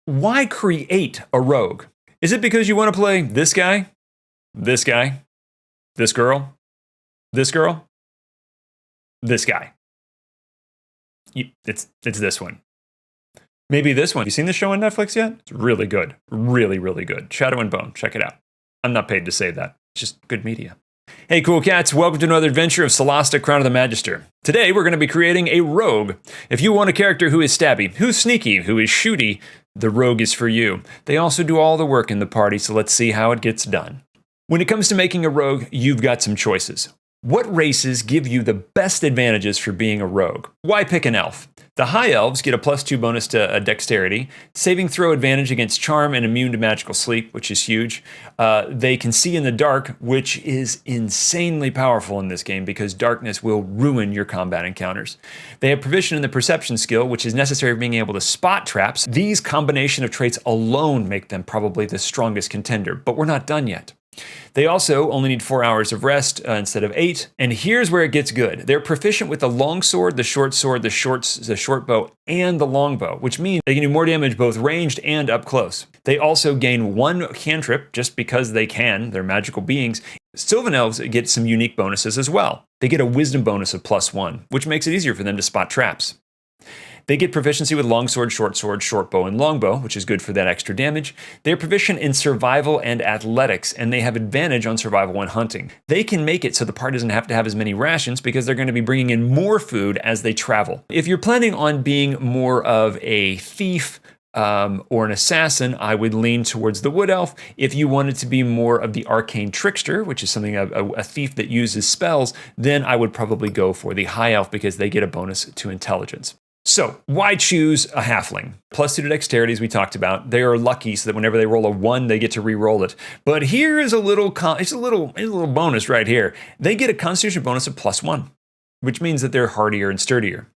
Why create a rogue? Is it because you want to play this guy, this guy, this girl, this girl, this guy? It's this one. Maybe this one. You seen this show on Netflix yet? It's really good. Really, really good. Shadow and Bone. Check it out. I'm not paid to say that. It's just good media. Hey, cool cats. Welcome to another adventure of Solasta Crown of the Magister. Today, we're going to be creating a rogue. If you want a character who is stabby, who's sneaky, who is shooty, the rogue is for you. They also do all the work in the party, so let's see how it gets done. When it comes to making a rogue, you've got some choices. What races give you the best advantages for being a rogue? Why pick an elf? The high elves get a +2 bonus to dexterity, saving throw advantage against charm, and immune to magical sleep, which is huge. They can see in the dark, which is insanely powerful in this game because darkness will ruin your combat encounters. They have provision in the perception skill, which is necessary for being able to spot traps. These combination of traits alone make them probably the strongest contender, but we're not done yet. They also only need 4 hours of rest instead of 8. And here's where it gets good. They're proficient with the long sword, the short sword, the short bow, and the long bow, which means they can do more damage both ranged and up close. They also gain 1 cantrip just because they can. They're magical beings. Sylvan elves get some unique bonuses as well. They get a wisdom bonus of +1, which makes it easier for them to spot traps. They get proficiency with longsword, short bow, and longbow, which is good for that extra damage. They're proficient in survival and athletics, and they have advantage on survival when hunting. They can make it so the party doesn't have to have as many rations because they're going to be bringing in more food as they travel. If you're planning on being more of a thief, or an assassin, I would lean towards the Wood Elf. If you wanted to be more of the Arcane Trickster, which is something a thief that uses spells, then I would probably go for the High Elf because they get a bonus to intelligence. So, why choose a halfling? +2 to dexterity, as we talked about. They are lucky so that whenever they roll a 1, they get to re-roll it. But here is a little bonus right here. They get a constitution bonus of +1, which means that they're hardier and sturdier.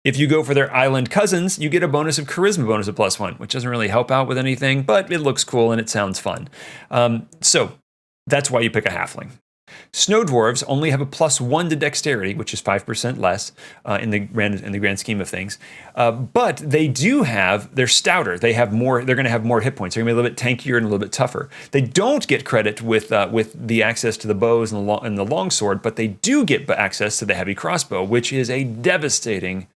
If you go for their island cousins, you get a bonus of charisma bonus of +1, which doesn't really help out with anything, but it looks cool and it sounds fun. So, that's why you pick a halfling. Snow dwarves only have a +1 to dexterity, which is 5% less in the grand scheme of things. But they do have, they're stouter. They have more. They're going to have more hit points. They're going to be a little bit tankier and a little bit tougher. They don't get credit with the access to the bows and the longsword, but they do get access to the heavy crossbow, which is a devastating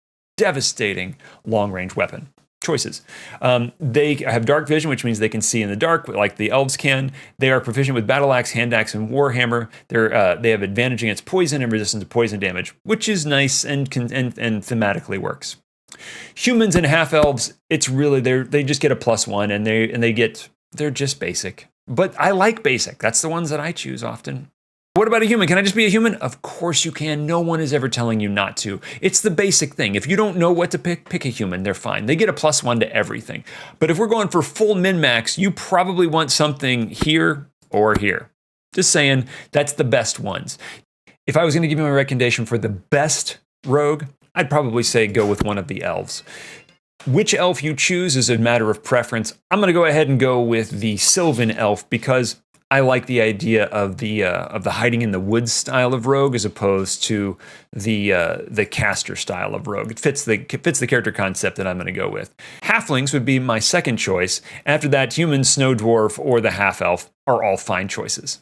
long-range weapon. Choices. They have dark vision, which means they can see in the dark like the elves can. They are proficient with battle axe, hand axe, and warhammer. They have advantage against poison and resistance to poison damage, which is nice and thematically works. Humans and half elves, it's really they just get a +1 and they're just basic. But I like basic. That's the ones that I choose often. What about a human? Can I just be a human? Of course you can. No one is ever telling you not to. It's the basic thing. If you don't know what to pick a human. They're fine. They get a +1 to everything. But if we're going for full min-max, you probably want something here or here. Just saying, that's the best ones. If I was going to give you my recommendation for the best rogue, I'd probably say go with one of the elves. Which elf you choose is a matter of preference. I'm going to go ahead and go with the Sylvan elf because I like the idea of the hiding in the woods style of rogue as opposed to the caster style of rogue. It fits the character concept that I'm going to go with. Halflings would be my second choice. After that, human, snow dwarf, or the half elf are all fine choices.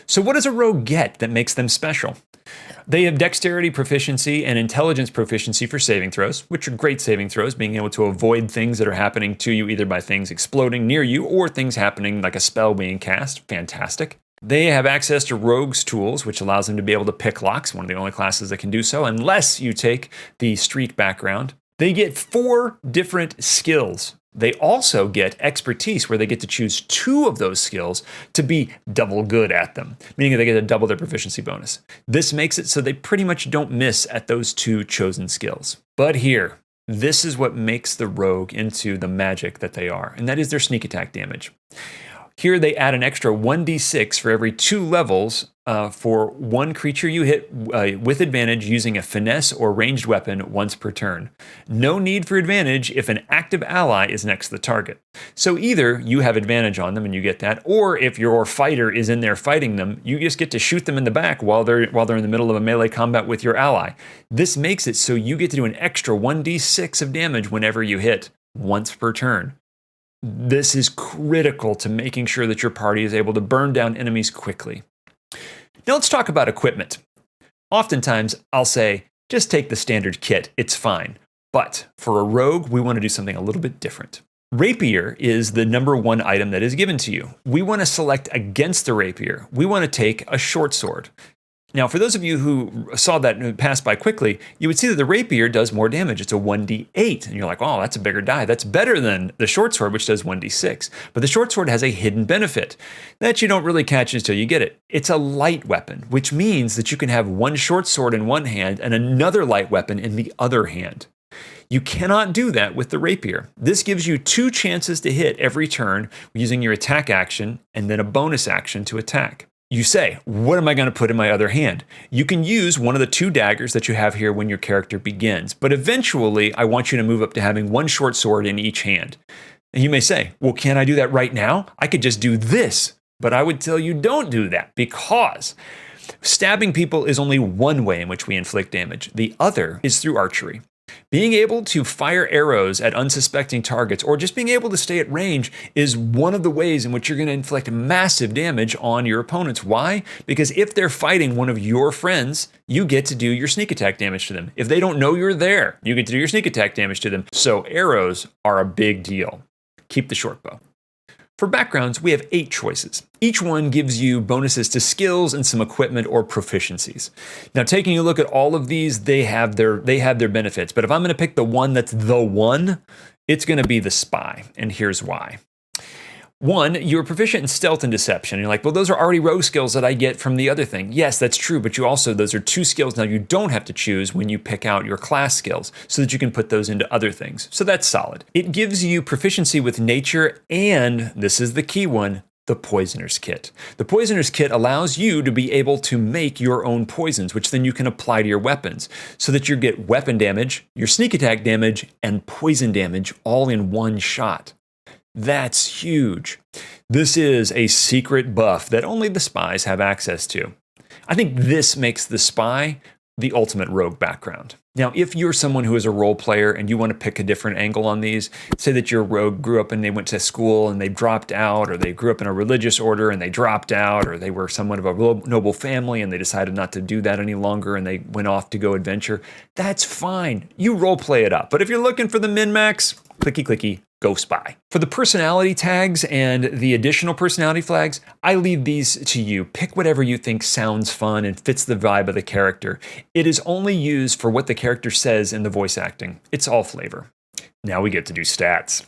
So what does a rogue get that makes them special? They have dexterity proficiency and intelligence proficiency for saving throws, which are great saving throws, being able to avoid things that are happening to you either by things exploding near you or things happening like a spell being cast. Fantastic. They have access to rogue's tools, which allows them to be able to pick locks, one of the only classes that can do so, unless you take the street background. They get 4 different skills. They also get expertise, where they get to choose 2 of those skills to be double good at them, meaning that they get to double their proficiency bonus. This makes it so they pretty much don't miss at those 2 chosen skills. But here, this is what makes the rogue into the magic that they are, and that is their sneak attack damage. Here they add an extra 1d6 for every 2 levels for 1 creature you hit with advantage using a finesse or ranged weapon once per turn. No need for advantage if an active ally is next to the target. So either you have advantage on them and you get that, or if your fighter is in there fighting them, you just get to shoot them in the back while they're in the middle of a melee combat with your ally. This makes it so you get to do an extra 1d6 of damage whenever you hit. once per turn. This is critical to making sure that your party is able to burn down enemies quickly. Now let's talk about equipment. Oftentimes, I'll say, just take the standard kit, it's fine. But for a rogue, we want to do something a little bit different. Rapier is the number one item that is given to you. We want to select against the rapier. We want to take a short sword. Now, for those of you who saw that pass by quickly, you would see that the rapier does more damage. It's a 1d8. And you're like, oh, that's a bigger die. That's better than the short sword, which does 1d6. But the short sword has a hidden benefit that you don't really catch until you get it. It's a light weapon, which means that you can have one short sword in one hand and another light weapon in the other hand. You cannot do that with the rapier. This gives you 2 chances to hit every turn using your attack action and then a bonus action to attack. You say, what am I going to put in my other hand? You can use one of the 2 daggers that you have here when your character begins, but eventually I want you to move up to having one short sword in each hand. And you may say, well, can I do that right now? I could just do this, but I would tell you don't do that because stabbing people is only one way in which we inflict damage. The other is through archery. Being able to fire arrows at unsuspecting targets or just being able to stay at range is one of the ways in which you're going to inflict massive damage on your opponents. Why? Because if they're fighting one of your friends, you get to do your sneak attack damage to them. If they don't know you're there, you get to do your sneak attack damage to them. So arrows are a big deal. Keep the short bow. For backgrounds, we have 8 choices. Each one gives you bonuses to skills and some equipment or proficiencies. Now, taking a look at all of these, they have their benefits. But if I'm going to pick the one that's the one, it's going to be the spy. And here's why. 1, you're proficient in stealth and deception. And you're like, well, those are already rogue skills that I get from the other thing. Yes, that's true, but those are 2 skills now you don't have to choose when you pick out your class skills so that you can put those into other things. So that's solid. It gives you proficiency with nature and, this is the key one, the Poisoner's Kit. The Poisoner's Kit allows you to be able to make your own poisons, which then you can apply to your weapons so that you get weapon damage, your sneak attack damage, and poison damage all in one shot. That's huge. This is a secret buff that only the spies have access to. I think this makes the spy the ultimate rogue background. Now, if you're someone who is a role player and you want to pick a different angle on these, say that your rogue grew up and they went to school and they dropped out, or they grew up in a religious order and they dropped out, or they were somewhat of a noble family and they decided not to do that any longer and they went off to go adventure, that's fine. You role play it up. But if you're looking for the min-max, clicky clicky, go spy. For the personality tags and the additional personality flags, I leave these to you. Pick whatever you think sounds fun and fits the vibe of the character. It is only used for what the character says in the voice acting. It's all flavor. Now we get to do stats.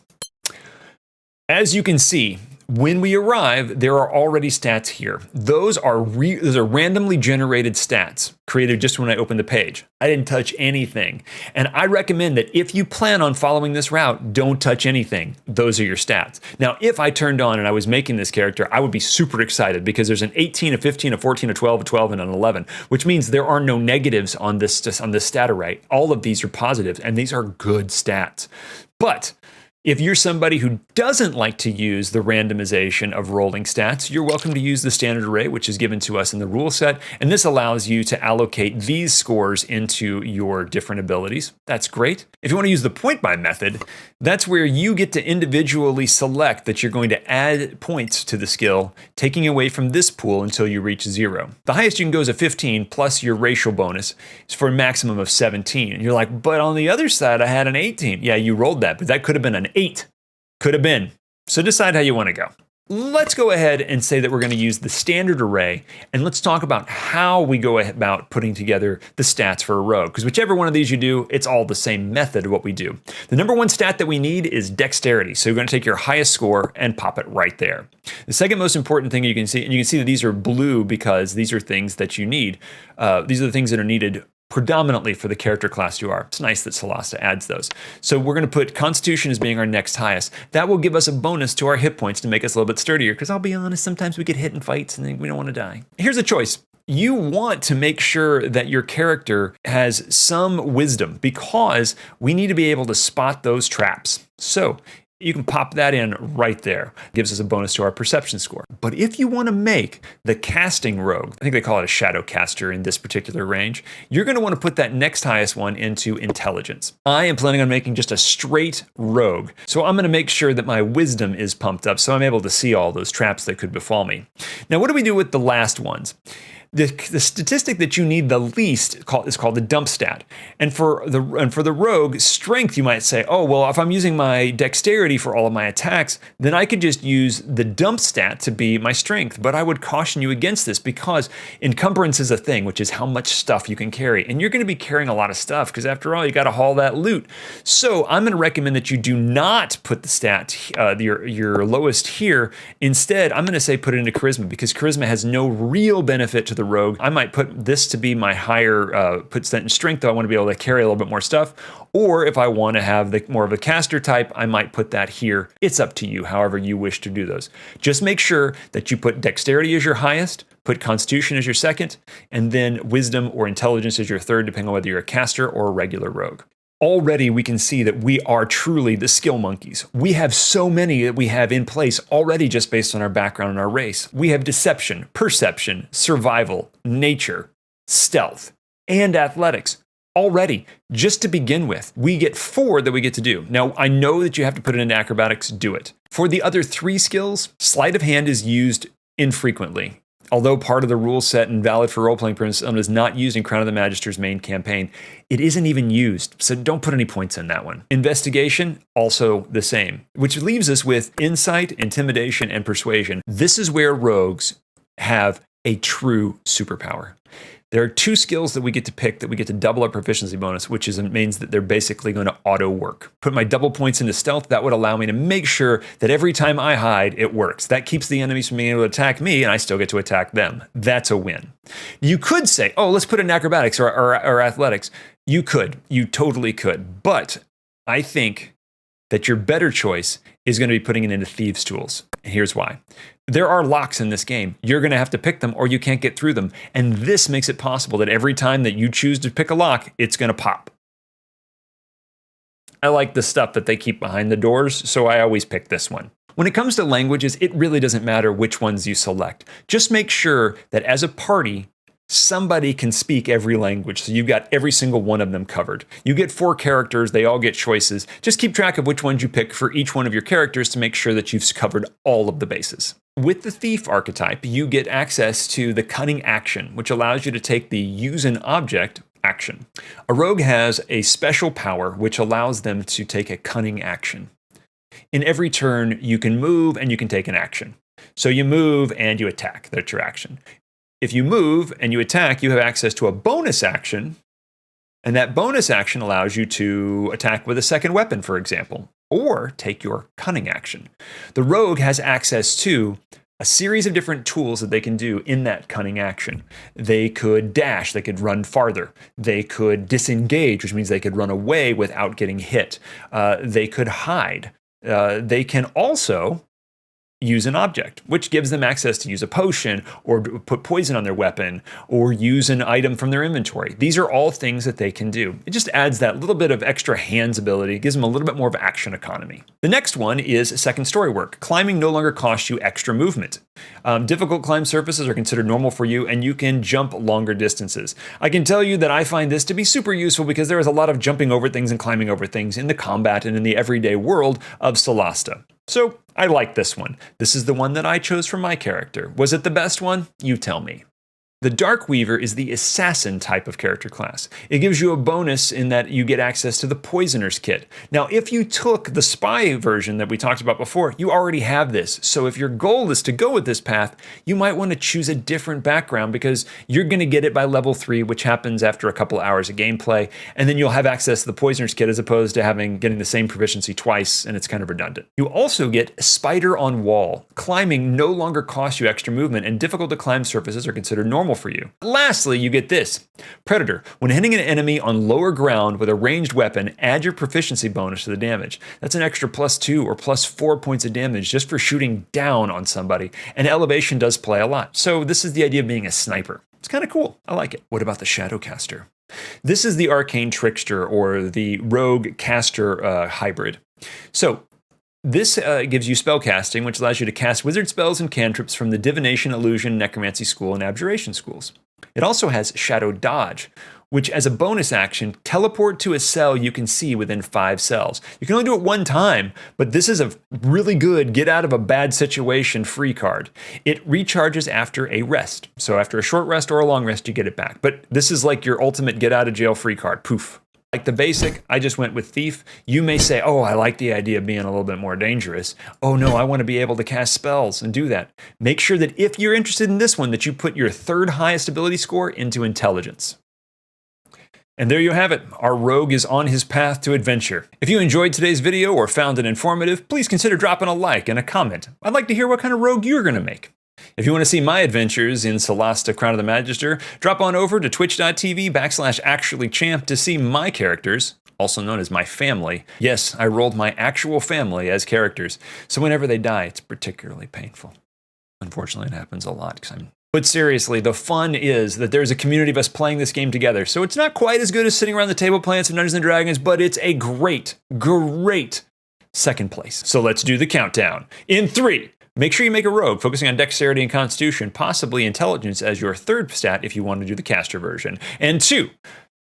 As you can see, when we arrive, there are already stats here. Those are randomly generated stats created just when I opened the page. I didn't touch anything. And I recommend that if you plan on following this route, don't touch anything. Those are your stats. Now, if I turned on and I was making this character, I would be super excited because there's an 18, a 15, a 14, a 12, a 12, and an 11, which means there are no negatives on this stat array. All of these are positives, and these are good stats. But if you're somebody who doesn't like to use the randomization of rolling stats, you're welcome to use the standard array, which is given to us in the rule set. And this allows you to allocate these scores into your different abilities. That's great. If you want to use the point buy method, that's where you get to individually select that you're going to add points to the skill, taking away from this pool until you reach 0. The highest you can go is a 15 plus your racial bonus is for a maximum of 17. And you're like, but on the other side, I had an 18. Yeah, you rolled that, but that could have been an 8. Could have been. So decide how you want to go. Let's go ahead and say that we're going to use the standard array, and let's talk about how we go about putting together the stats for a rogue, because whichever one of these you do, it's all the same method of what we do. The number one stat that we need is dexterity, so you're going to take your highest score and pop it right there. The second most important thing you can see, and you can see that these are blue because these are things that you need. These are the things that are needed predominantly for the character class you are. It's nice that Solasta adds those. So we're going to put Constitution as being our next highest. That will give us a bonus to our hit points to make us a little bit sturdier, because I'll be honest, sometimes we get hit in fights and we don't want to die. Here's a choice. You want to make sure that your character has some wisdom, because we need to be able to spot those traps. So You can pop that in right there. Gives us a bonus to our perception score. But if you want to make the casting rogue, I think they call it a shadow caster in this particular range, you're going to want to put that next highest one into intelligence. I am planning on making just a straight rogue. So I'm going to make sure that my wisdom is pumped up so I'm able to see all those traps that could befall me. Now, what do we do with the last ones? The statistic that you need the least is called the dump stat. And for the rogue, strength, you might say, oh, well, if I'm using my dexterity for all of my attacks, then I could just use the dump stat to be my strength. But I would caution you against this because encumbrance is a thing, which is how much stuff you can carry. And you're going to be carrying a lot of stuff because after all, you got to haul that loot. So I'm going to recommend that you do not put the stat, your lowest here. Instead, I'm going to say put it into charisma because charisma has no real benefit to the rogue. I might put this to be my higher, put that in strength, though I want to be able to carry a little bit more stuff. Or if I want to have more of a caster type, I might put that here. It's up to you, however you wish to do those. Just make sure that you put dexterity as your highest, put constitution as your second, and then wisdom or intelligence as your third, depending on whether you're a caster or a regular rogue. Already we can see that we are truly the skill monkeys. We have so many that we have in place already just based on our background and our race. We have deception, perception, survival, nature, stealth, and athletics. Already, just to begin with, we get 4 that we get to do. Now, I know that you have to put it into acrobatics, do it. For the other 3 skills, sleight of hand is used infrequently. Although part of the rule set and valid for role-playing purposes is not used in Crown of the Magister's main campaign, it isn't even used, so don't put any points in that one. Investigation, also the same, which leaves us with insight, intimidation, and persuasion. This is where rogues have a true superpower. There are 2 skills that we get to pick that we get to double our proficiency bonus, which means that they're basically going to auto work. Put my double points into stealth, that would allow me to make sure that every time I hide, it works. That keeps the enemies from being able to attack me, and I still get to attack them. That's a win. You could say, oh, let's put it in acrobatics or athletics. You could. You totally could. But I think that your better choice is going to be putting it into thieves' tools. And here's why. There are locks in this game. You're going to have to pick them or you can't get through them. And this makes it possible that every time that you choose to pick a lock, it's going to pop. I like the stuff that they keep behind the doors, so I always pick this one. When it comes to languages, it really doesn't matter which ones you select. Just make sure that as a party, somebody can speak every language, so you've got every single one of them covered. You get 4 characters, they all get choices. Just keep track of which ones you pick for each one of your characters to make sure that you've covered all of the bases. With the thief archetype, you get access to the cunning action, which allows you to take the use an object action. A rogue has a special power which allows them to take a cunning action. In every turn, you can move and you can take an action. So you move and you attack. That's your action. If you move and you attack, you have access to a bonus action, and that bonus action allows you to attack with a second weapon, for example, or take your cunning action. The rogue has access to a series of different tools that they can do in that cunning action. They could dash, they could run farther. They could disengage, which means they could run away without getting hit. They could hide. They can also use an object, which gives them access to use a potion or put poison on their weapon or use an item from their inventory. These are all things that they can do. It just adds that little bit of extra hands ability, gives them a little bit more of action economy. The next one is second story work. Climbing no longer costs you extra movement. Difficult climb surfaces are considered normal for you, and you can jump longer distances. I can tell you that I find this to be super useful because there is a lot of jumping over things and climbing over things in the combat and in the everyday world of Solasta. So I like this one. This is the one that I chose for my character. Was it the best one? You tell me. The Dark Weaver is the assassin type of character class. It gives you a bonus in that you get access to the Poisoner's Kit. Now, if you took the spy version that we talked about before, you already have this. So if your goal is to go with this path, you might want to choose a different background because you're going to get it by level 3, which happens after a couple hours of gameplay, and then you'll have access to the Poisoner's Kit as opposed to getting the same proficiency twice, and it's kind of redundant. You also get Spider on Wall. Climbing no longer costs you extra movement, and difficult to climb surfaces are considered normal for you. Lastly, you get this. Predator. When hitting an enemy on lower ground with a ranged weapon, add your proficiency bonus to the damage. That's an extra +2 or +4 points of damage just for shooting down on somebody, and elevation does play a lot. So this is the idea of being a sniper. It's kind of cool. I like it. What about the Shadowcaster? This is the Arcane Trickster or the Rogue Caster hybrid. So This gives you spellcasting, which allows you to cast wizard spells and cantrips from the Divination, Illusion, Necromancy School, and Abjuration schools. It also has Shadow Dodge, which as a bonus action, teleport to a cell you can see within 5 cells. You can only do it one time, but this is a really good get out of a bad situation free card. It recharges after a rest. So after a short rest or a long rest, you get it back. But this is like your ultimate get out of jail free card. Poof. Like the basic, I just went with Thief. You may say, oh, I like the idea of being a little bit more dangerous. Oh no, I want to be able to cast spells and do that. Make sure that if you're interested in this one, that you put your 3rd highest ability score into Intelligence. And there you have it. Our rogue is on his path to adventure. If you enjoyed today's video or found it informative, please consider dropping a like and a comment. I'd like to hear what kind of rogue you're going to make. If you want to see my adventures in Solasta Crown of the Magister, drop on over to twitch.tv/actuallychamp to see my characters, also known as my family. Yes, I rolled my actual family as characters, so whenever they die, it's particularly painful. Unfortunately, it happens a lot because But seriously, the fun is that there's a community of us playing this game together. So it's not quite as good as sitting around the table playing some Dungeons & Dragons, but it's a great, great second place. So let's do the countdown. In 3, make sure you make a rogue, focusing on dexterity and constitution, possibly intelligence as your 3rd stat if you want to do the caster version. And 2,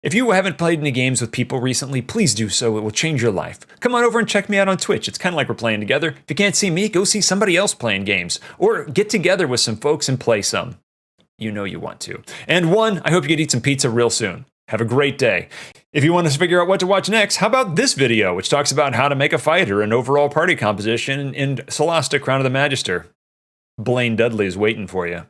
if you haven't played any games with people recently, please do so. It will change your life. Come on over and check me out on Twitch. It's kind of like we're playing together. If you can't see me, go see somebody else playing games. Or get together with some folks and play some. You know you want to. And 1, I hope you get to eat some pizza real soon. Have a great day. If you want to figure out what to watch next, how about this video, which talks about how to make a fighter and overall party composition in Solasta Crown of the Magister. Blaine Dudley is waiting for you.